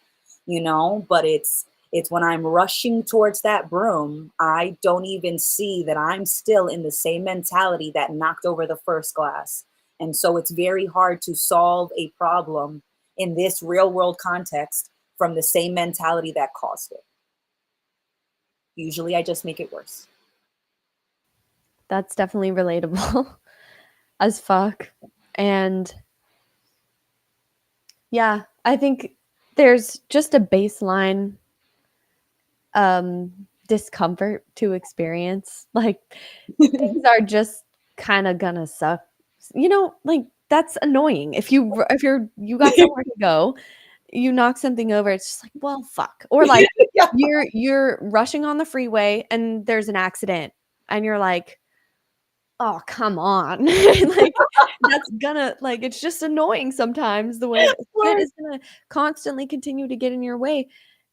but it's when I'm rushing towards that broom, I don't even see that I'm still in the same mentality that knocked over the first glass. And so it's very hard to solve a problem in this real world context from the same mentality that caused it. Usually I just make it worse. That's definitely relatable as fuck. And yeah, I think there's just a baseline discomfort to experience. Like things are just kind of gonna suck. Like that's annoying. If you got somewhere to go, you knock something over, it's just like, well, fuck. Or like Yeah. you're rushing on the freeway and there's an accident and you're like, oh, come on. Like that's gonna like it's just annoying sometimes the way that shit is gonna constantly continue to get in your way.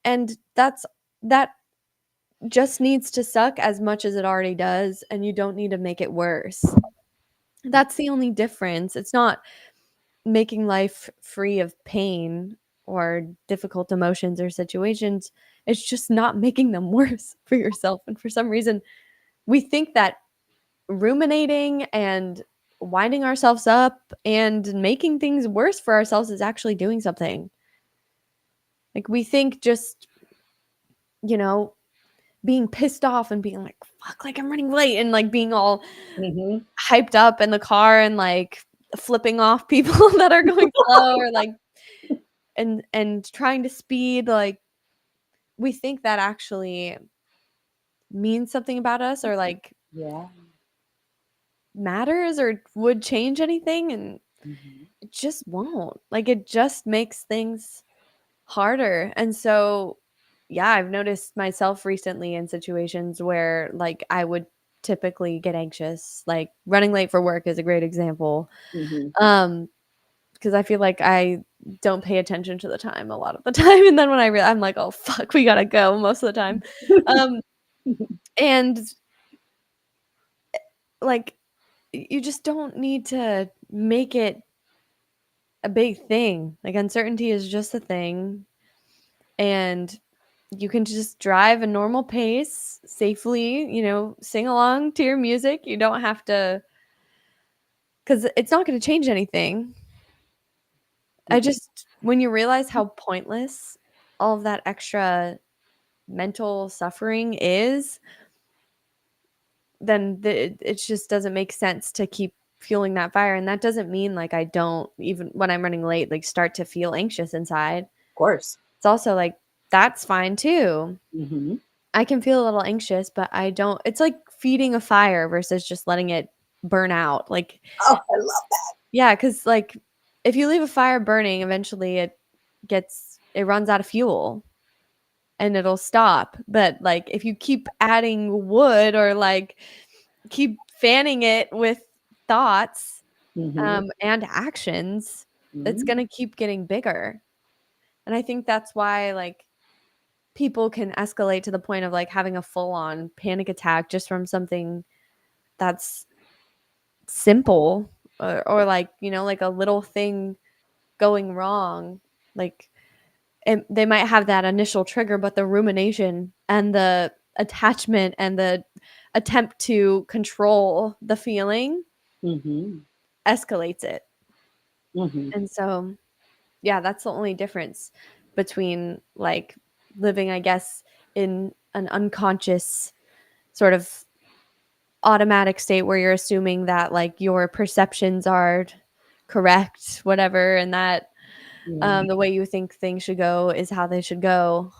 And that just needs to suck as much as it already does, and you don't need to make it worse. That's the only difference. It's not making life free of pain or difficult emotions or situations. It's just not making them worse for yourself. And for some reason, we think that ruminating and winding ourselves up and making things worse for ourselves is actually doing something. Like we think just, you know, being pissed off and being like, fuck, like I'm running late, and like being all Mhm. hyped up in the car and like flipping off people that are going slow, or like and trying to speed. Like we think that actually means something about us, or like Yeah. matters, or would change anything, and Mhm. it just won't. Like it just makes things harder. And so yeah, I've noticed myself recently in situations where like I would typically get anxious. Like running late for work is a great example. Mhm. Um because I feel like I don't pay attention to the time a lot of the time, and then when I'm like, "Oh fuck, we gotta go," most of the time. Um, and like you just don't need to make it a big thing. Like uncertainty is just a thing, and you can just drive a normal pace safely, sing along to your music. You don't have to, because it's not going to change anything. I Mm-mm. just, when you realize how pointless all of that extra mental suffering is, then it just doesn't make sense to keep fueling that fire. And that doesn't mean like I don't, even when I'm running late, like start to feel anxious inside. Of course. It's also like that's fine too. Mhm. I can feel a little anxious, but I don't, it's like feeding a fire versus just letting it burn out. Like, Oh, I love that. yeah, because like if you leave a fire burning, eventually it runs out of fuel and it'll stop. But like if you keep adding wood, or like keep fanning it with thoughts, Mhm. and actions, it's Mhm. gonna keep getting bigger. And I think that's why like people can escalate to the point of like having a full on panic attack just from something that's simple, or like, like a little thing going wrong. Like they might have that initial trigger, but the rumination and the attachment and the attempt to control the feeling Mhm. escalates it. Mhm. And so, yeah, that's the only difference between like living, I guess, in an unconscious sort of automatic state where you're assuming that like your perceptions are correct, whatever, and that Yeah. the way you think things should go is how they should go.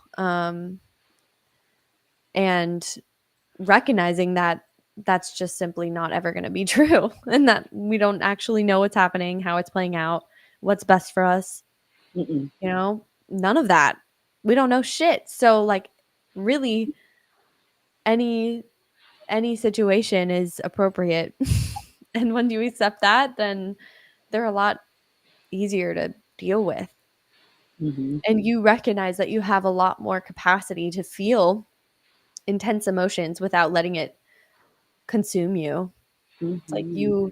And recognizing that that's just simply not ever going to be true, and that we don't actually know what's happening, how it's playing out, what's best for us, Mm-mm. none of that. We don't know shit. So like really any any situation is appropriate. And when you accept that, then they're a lot easier to deal with. Mhm. And you recognize that you have a lot more capacity to feel intense emotions without letting it consume you. It's like Mhm.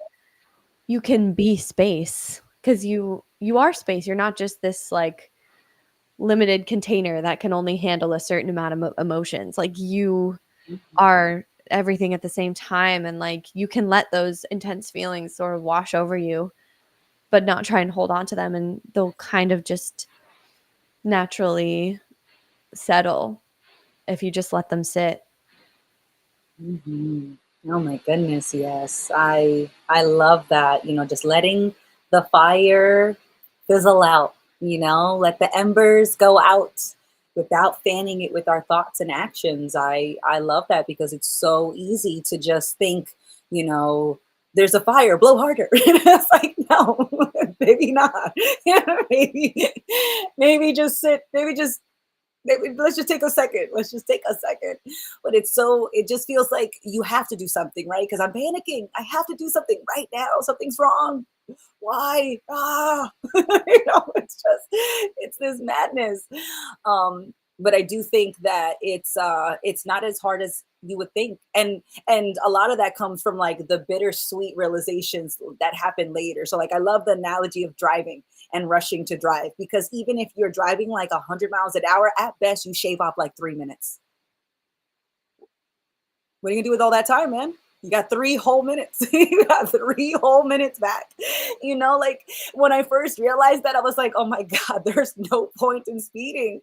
you can be space, because you are space. You're not just this like limited container that can only handle a certain amount of emotions. Like you are everything at the same time, and like you can let those intense feelings sort of wash over you, but not try and hold on to them, and they'll kind of just naturally settle if you just let them sit. Mhm. Oh my goodness, yes. I love that, just letting the fire fizzle out, let the embers go out without fanning it with our thoughts and actions. I love that because it's so easy to just think, you know, there's a fire, blow harder. It's like, no, maybe not. Maybe just sit, maybe just let's just take a second. Let's just take a second. But it just feels like you have to do something, right? Because I'm panicking. I have to do something right now. Something's wrong. Why? It's this madness. But I do think that it's not as hard as you would think. And a lot of that comes from like the bittersweet realizations that happen later. So like I love the analogy of driving and rushing to drive, because even if you're driving like 100 miles an hour, at best you shave off like 3 minutes. What are you gonna do with all that time, man? You got 3 whole minutes. You got 3 whole minutes back. Like when I first realized that, I was like, oh my God, there's no point in speeding.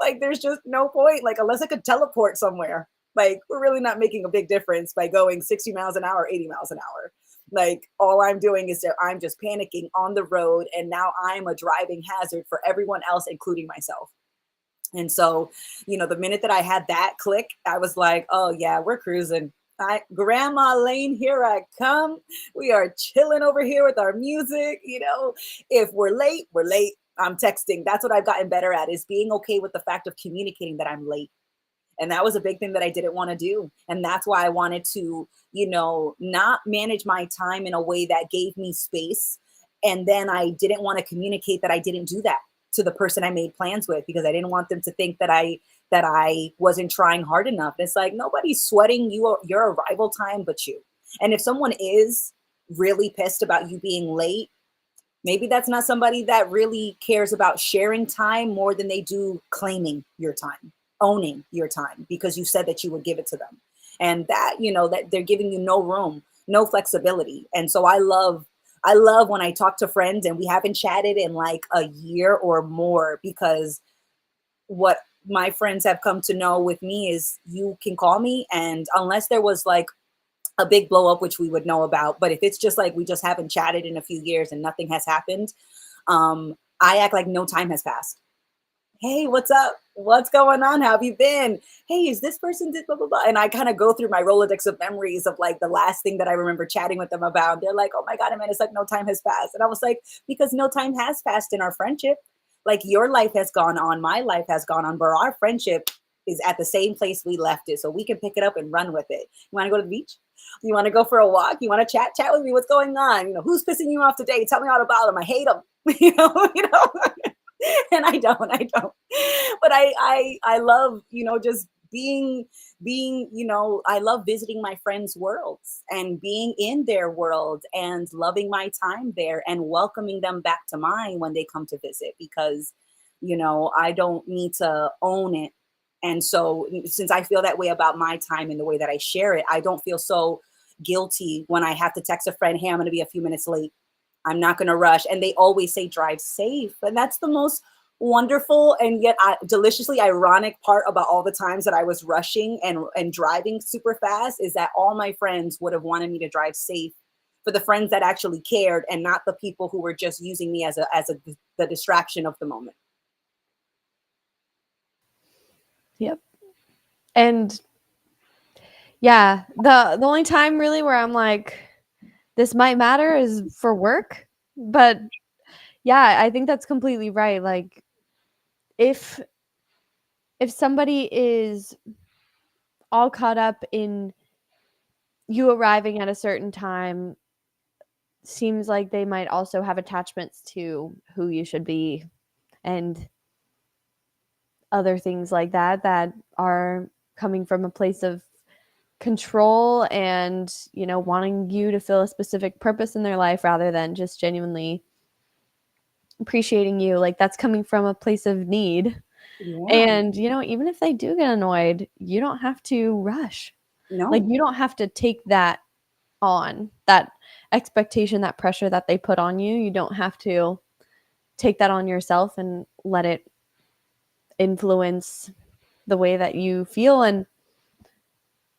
Like, there's just no point. Like, unless I could teleport somewhere. Like, we're really not making a big difference by going 60 miles an hour, 80 miles an hour. Like, all I'm doing is that I'm just panicking on the road, and now I'm a driving hazard for everyone else, including myself. And so, the minute that I had that click, I was like, oh, yeah, we're cruising. Grandma Lane, here I come. We are chilling over here with our music. If we're late, we're late. I'm texting. That's what I've gotten better at, is being okay with the fact of communicating that I'm late. And that was a big thing that I didn't want to do. And that's why I wanted to, not manage my time in a way that gave me space. And then I didn't want to communicate that I didn't do that to the person I made plans with, because I didn't want them to think that I wasn't trying hard enough. It's like, nobody's sweating your arrival time but you. And if someone is really pissed about you being late, maybe that's not somebody that really cares about sharing time more than they do claiming your time, owning your time, because you said that you would give it to them. And that, that they're giving you no room, no flexibility. And so I love when I talk to friends and we haven't chatted in like a year or more, because what my friends have come to know with me is, you can call me, and unless there was like a big blow up, which we would know about. But if it's just like we just haven't chatted in a few years and nothing has happened, I act like no time has passed. Hey, what's up? What's going on? How have you been? Hey, is this person did blah blah blah? And I kind of go through my Rolodex of memories of like the last thing that I remember chatting with them about. They're like, oh my God, man, it's like no time has passed. And I was like, because no time has passed in our friendship. Like, your life has gone on, my life has gone on, but our friendship is at the same place we left it. So we can pick it up and run with it. You want to go to the beach? You want to go for a walk? You want to chat with me? What's going on? Who's pissing you off today? Tell me all about them. I hate them. And I don't. But I love, just being, I love visiting my friends' worlds and being in their world and loving my time there and welcoming them back to mine when they come to visit, because, I don't need to own it. And so, since I feel that way about my time and the way that I share it, I don't feel so guilty when I have to text a friend, hey, I'm going to be a few minutes late. I'm not going to rush. And they always say drive safe. And that's the most wonderful and yet deliciously ironic part about all the times that I was rushing and driving super fast, is that all my friends would have wanted me to drive safe, for the friends that actually cared, and not the people who were just using me as the distraction of the moment. Yep. And yeah, the only time really where I'm like, this might matter is for work. But yeah, I think that's completely right. Like, if somebody is all caught up in you arriving at a certain time, seems like they might also have attachments to who you should be and other things like that that are coming from a place of control and, wanting you to feel a specific purpose in their life rather than just genuinely appreciating you. Like, that's coming from a place of need. Yeah. And, even if they do get annoyed, you don't have to rush. Like, No. you don't have to take that on, that expectation, that pressure that they put on you. You don't have to take that on yourself and let it influence the way that you feel. And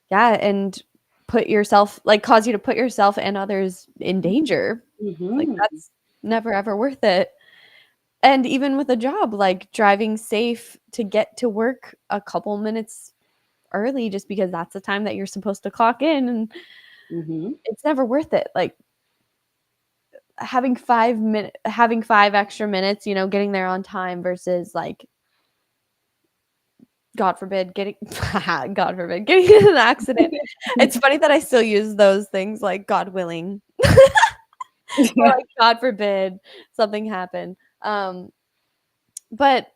yeah, and put yourself, like, cause you to put yourself and others in danger. Like, Hmm. that's never ever worth it. And even with a job, like driving safe to get to work a couple minutes early just because that's the time that you're supposed to clock in, and Hmm. it's never worth it. Like, having 5 extra minutes, getting there on time versus, like, God forbid getting God forbid getting in an accident. It's funny that I still use those things, like God willing, or Yeah. like God forbid something happen. But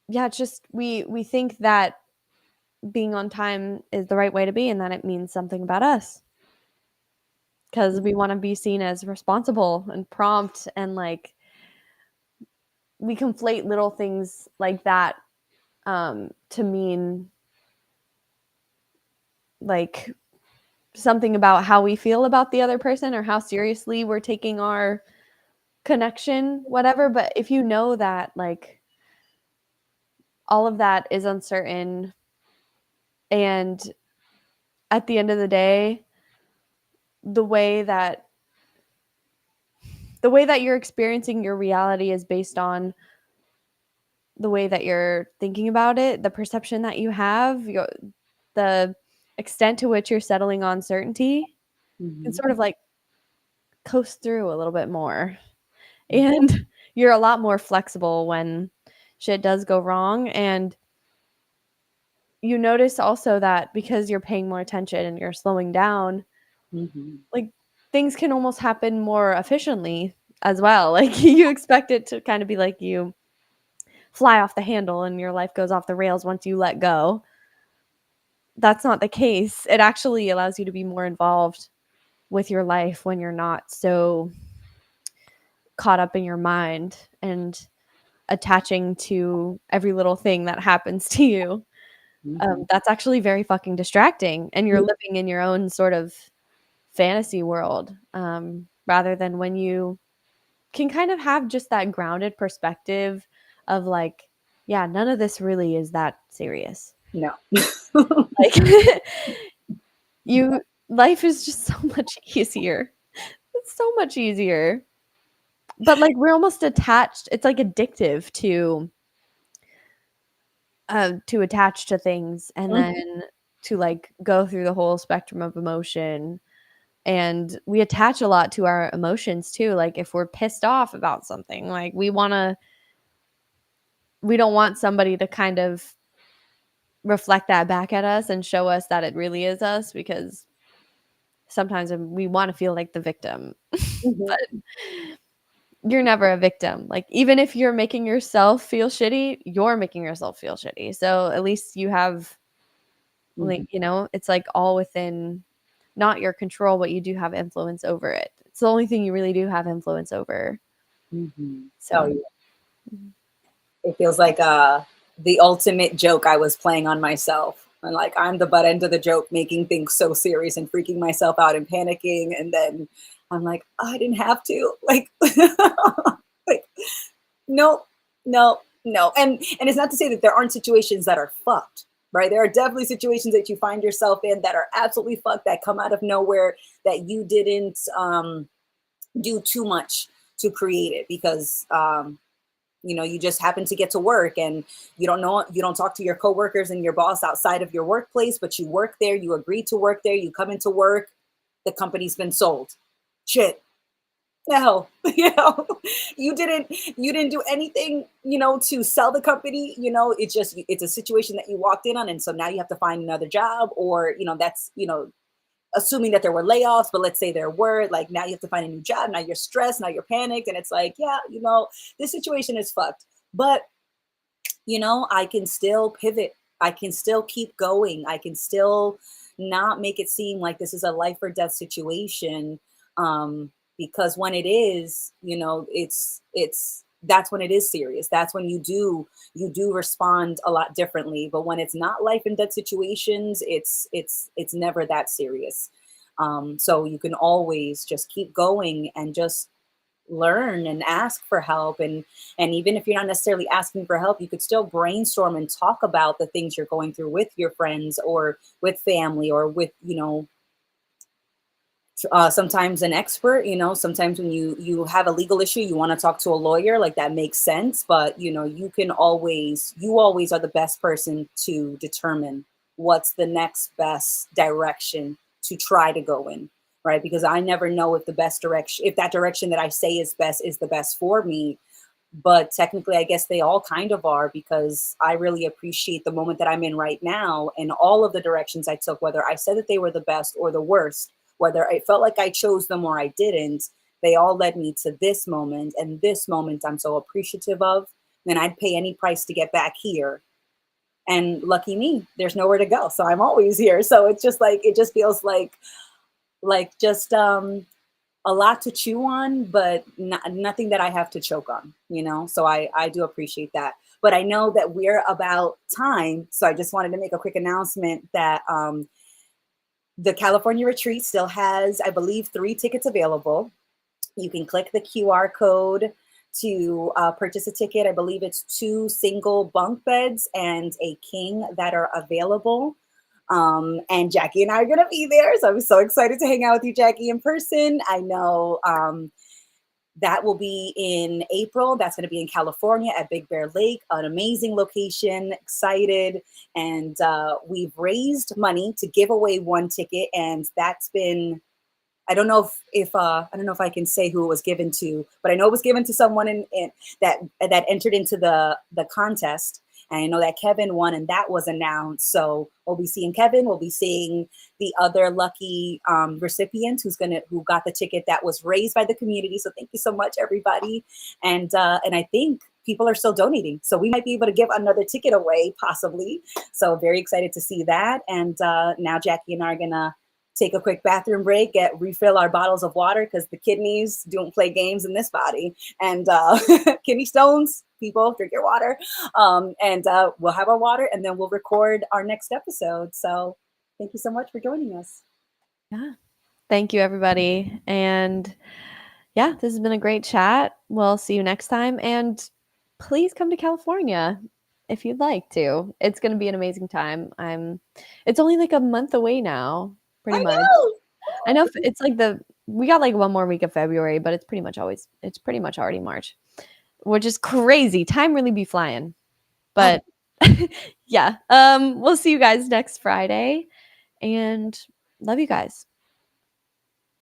yeah, it's just we think that being on time is the right way to be, and that it means something about us, because we want to be seen as responsible and prompt, and like we conflate little things like that to mean like something about how we feel about the other person or how seriously we're taking our connection, whatever. But if you know that, like, all of that is uncertain, And at the end of the day, the way that you're experiencing your reality is based on the way that you're thinking about it, the perception that you have, the extent to which you're settling on certainty can Mhm. sort of like coast through a little bit more. Mhm. And you're a lot more flexible when shit does go wrong. And you notice also that because you're paying more attention and you're slowing down, Mhm. like things can almost happen more efficiently as well. Like you expect it to kind of be like you fly off the handle and your life goes off the rails once you let go. That's not the case. It actually allows you to be more involved with your life when you're not so caught up in your mind and attaching to every little thing that happens to you. Mhm. That's actually very fucking distracting, and you're Mhm. living in your own sort of fantasy world, rather than when you can kind of have just that grounded perspective of like, yeah, none of this really is that serious. No. Like, you life is just so much easier. It's so much easier. But like we're almost attached. It's like addictive to attach to things and Mhm. then to like go through the whole spectrum of emotion. And we attach a lot to our emotions too. Like if we're pissed off about something, like we don't want somebody to kind of reflect that back at us and show us that it really is us, because sometimes we want to feel like the victim. Mhm. But you're never a victim. Like even if you're making yourself feel shitty, you're making yourself feel shitty. So at least you have, like, Mhm. it's like all within not your control, but you do have influence over it. It's the only thing you really do have influence over. Mhm. Oh So yeah. It feels like the ultimate joke I was playing on myself. And like I'm the butt end of the joke, making things so serious and freaking myself out and panicking. And then I'm like, oh, I didn't have to. Like, like no, no, no. And it's not to say that there aren't situations that are fucked, right? There are definitely situations that you find yourself in that are absolutely fucked, that come out of nowhere, that you didn't do too much to create it, because you just happen to get to work and you don't talk to your coworkers and your boss outside of your workplace, but you work there, you agreed to work there, you come into work, the company's been sold. Shit. No, you didn't do anything, to sell the company. It's a situation that you walked in on, and so now you have to find another job, or that's assuming that there were layoffs, but let's say there were, like, now you have to find a new job. Now you're stressed, now you're panicked, and it's like, yeah, this situation is fucked. But I can still pivot. I can still keep going. I can still not make it seem like this is a life or death situation. Because when it is, it's that's when it is serious. That's when you do respond a lot differently. But when it's not life and death situations, it's never that serious. So you can always just keep going and just learn and ask for help. And even if you're not necessarily asking for help, you could still brainstorm and talk about the things you're going through with your friends or with family or with sometimes an expert. Sometimes when you have a legal issue, you want to talk to a lawyer, like that makes sense. But you always are the best person to determine what's the next best direction to try to go in, right? Because I never know if that direction that I say is the best for me. But technically, I guess they all kind of are, because I really appreciate the moment that I'm in right now, and all of the directions I took, whether I said that they were the best or the worst, whether I felt like I chose them or I didn't, they all led me to this moment. And this moment I'm so appreciative of. And I'd pay any price to get back here. And lucky me, there's nowhere to go. So I'm always here. So it's just like, it just feels like just a lot to chew on, but nothing that I have to choke on. So I do appreciate that. But I know that we're about time. So I just wanted to make a quick announcement that the California retreat still has, I believe, 3 tickets available. You can click the QR code to purchase a ticket. I believe it's 2 single bunk beds and a king that are available. And Jackie and I are going to be there. So I'm so excited to hang out with you, Jackie, in person. I know that will be in April. That's going to be in California at Big Bear Lake, an amazing location. Excited. And we've raised money to give away one ticket. And that's been, I don't know if I don't know if I can say who it was given to, but I know it was given to someone in that entered into the contest. And I know that Kevin won, and that was announced. So we'll be seeing Kevin. We'll be seeing the other lucky recipient who got the ticket that was raised by the community. So thank you so much, everybody. And I think people are still donating, so we might be able to give another ticket away, possibly. So very excited to see that. And now Jackie and I are gonna take a quick bathroom break, refill our bottles of water because the kidneys don't play games in this body. And kidney stones, people, drink your water. And we'll have our water and then we'll record our next episode. So thank you so much for joining us. Yeah. Thank you, everybody. And yeah, this has been a great chat. We'll see you next time. And please come to California if you'd like to. It's going to be an amazing time. It's only like a month away now, pretty I much. know. I know it's like we got like one more week of February, but it's pretty much already March, which is crazy. Time really be flying. But yeah, we'll see you guys next Friday and love you guys.